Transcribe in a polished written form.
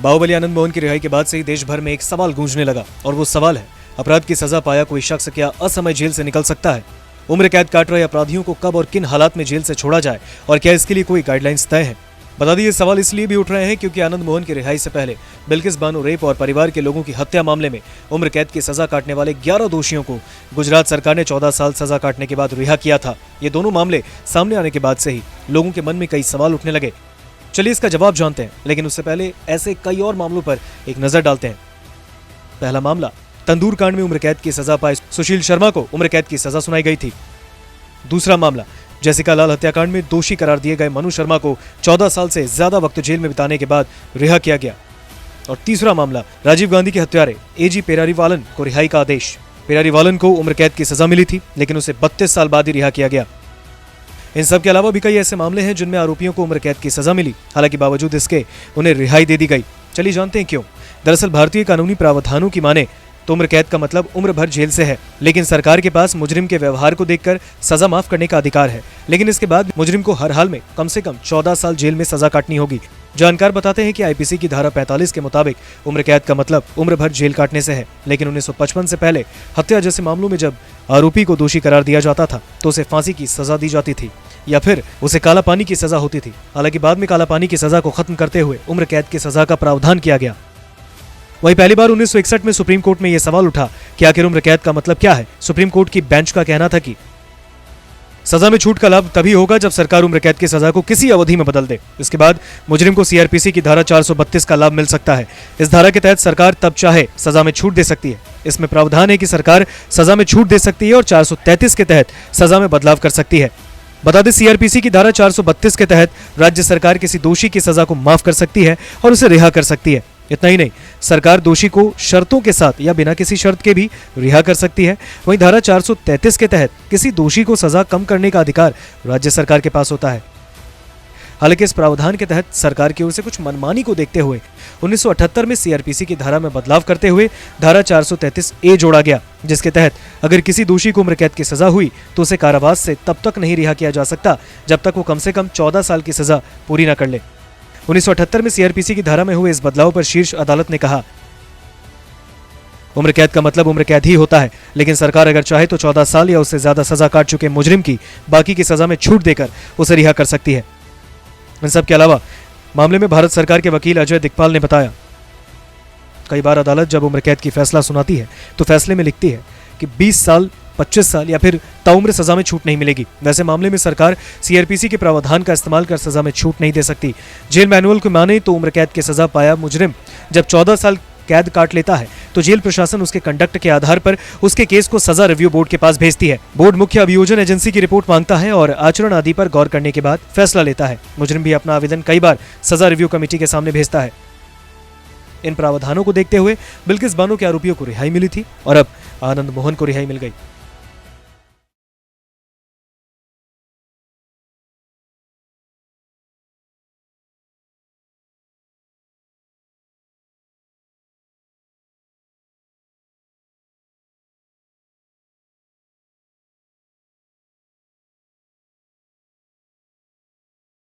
बाहुबली आनंद मोहन की रिहाई के बाद से ही देश भर में एक सवाल गूंजने लगा और वो सवाल है, अपराध की सजा पाया कोई शख्स क्या असमय जेल से निकल सकता है? उम्र कैद काट रहे अपराधियों को कब और किन हालात में जेल से छोड़ा जाए और क्या इसके लिए कोई गाइडलाइंस तय है? बता दी, ये सवाल इसलिए भी उठ रहे हैं क्योंकि आनंद मोहन की रिहाई से पहले बिल्किस बानो रेप और परिवार के लोगों की हत्या मामले में उम्र कैद की सजा काटने वाले 11 दोषियों को गुजरात सरकार ने 14 साल सजा काटने के बाद रिहा किया था। ये दोनों मामले सामने आने के बाद से ही लोगों के मन में कई सवाल उठने लगे। चलिए इसका जवाब जानते हैं, लेकिन उससे पहले ऐसे कई और मामलों पर एक नजर डालते हैं। पहला मामला, तंदूर कांड में उम्र कैद की सजा पाए सुशील शर्मा को उम्र कैद की सजा सुनाई गई थी। दूसरा मामला, जेसिका लाल हत्याकांड में दोषी करार दिए गए मनु शर्मा को 14 साल से ज्यादा वक्त जेल में बिताने के बाद रिहा किया गया। और तीसरा मामला, राजीव गांधी के हत्यारे एजी पेरारीवालन को रिहाई का आदेश। पेरारीवालन को उम्र कैद की सजा मिली थी, लेकिन उसे 32 साल बाद ही रिहा किया गया। इन सब के अलावा भी कई ऐसे मामले हैं जिनमें आरोपियों को उम्र कैद की सजा मिली, हालांकि बावजूद इसके उन्हें रिहाई दे दी गई। चलिए जानते हैं क्यों। दरअसल भारतीय कानूनी प्रावधानों की माने तो उम्र कैद का मतलब उम्र भर जेल से है, लेकिन सरकार के पास मुजरिम के व्यवहार को देखकर सजा माफ करने का अधिकार है। लेकिन इसके बाद मुजरिम को हर हाल में कम से कम 14 साल जेल में सजा काटनी होगी। जानकार बताते हैं कि आईपीसी की धारा 45 के मुताबिक उम्र कैद का मतलब उम्र भर जेल काटने से है, लेकिन 1955 से पहले हत्या जैसे मामलों में जब आरोपी को दोषी करार दिया जाता था तो उसे फांसी की सजा दी जाती थी या फिर उसे काला पानी की सजा होती थी। हालांकि बाद में काला पानी की सजा को खत्म करते हुए उम्र कैद की सजा का प्रावधान किया गया। वहीं पहली बार 1961 में सुप्रीम कोर्ट में यह सवाल उठा कि आखिर उम्र कैद का मतलब क्या है। सुप्रीम कोर्ट की बेंच का कहना था कि सजा में छूट का लाभ तभी होगा जब सरकार उम्र कैद की सजा को किसी अवधि में बदल दे। इसके बाद मुजरिम को सीआरपीसी की धारा 432 का लाभ मिल सकता है। इस धारा के तहत सरकार तब चाहे सजा में छूट दे सकती है। इसमें प्रावधान है कि सरकार सजा में छूट दे सकती है और 433 के तहत सजा में बदलाव कर सकती है। बता दें, सीआरपीसी की धारा 432 के तहत राज्य सरकार किसी दोषी की सजा को माफ कर सकती है और उसे रिहा कर सकती है। इतना ही नहीं, सरकार दोषी को शर्तों के साथ या बिना किसी शर्त के भी रिहा कर सकती है। वहीं धारा 433 के तहत किसी दोषी को सजा कम करने का अधिकार राज्य सरकार के पास होता है। हालांकि इस प्रावधान के तहत सरकार की ओर से कुछ मनमानी को देखते हुए 1978 में सीआरपीसी की धारा में बदलाव करते हुए धारा 433A जोड़ा गया, जिसके तहत अगर किसी दोषी को उम्र कैद की सजा हुई तो उसे कारावास से तब तक नहीं रिहा किया जा सकता जब तक वो कम से कम 14 साल की सजा पूरी न कर ले। 1978 में सीआरपीसी की धारा में हुए इस बदलाव पर शीर्ष अदालत ने कहा, उम्र कैद का मतलब उम्र कैद ही होता है, लेकिन सरकार अगर चाहे तो 14 साल या उससे ज्यादा सजा काट चुके मुजरिम की बाकी की सजा में छूट देकर उसे रिहा कर सकती है। इन सब के अलावा मामले में भारत सरकार के वकील अजय दिक्पाल ने बताया, कई बार अदालत जब उम्र कैद की फैसला सुनाती है तो फैसले में लिखती है कि 20 साल 25 साल या फिर ताउम्र सजा में छूट नहीं मिलेगी। वैसे मामले में सरकार सीआरपीसी के प्रावधान का इस्तेमाल कर सजा में छूट नहीं दे सकती। जेल मैनुअल को माने तो उम्र कैद की सजा पाया मुजरिम जब 14 साल कैद काट लेता है तो जेल प्रशासन उसके कंडक्ट के आधार पर उसके केस को सजा रिव्यू बोर्ड के पास भेजती है। बोर्ड मुख्य अभियोजन एजेंसी की रिपोर्ट मांगता है और आचरण आदि पर गौर करने के बाद फैसला लेता है। मुजरिम भी अपना आवेदन कई बार सजा रिव्यू कमेटी के सामने भेजता है। इन प्रावधानों को देखते हुए बिल्किस बानो के आरोपियों को रिहाई मिली थी और अब आनंद मोहन को रिहाई मिल गई।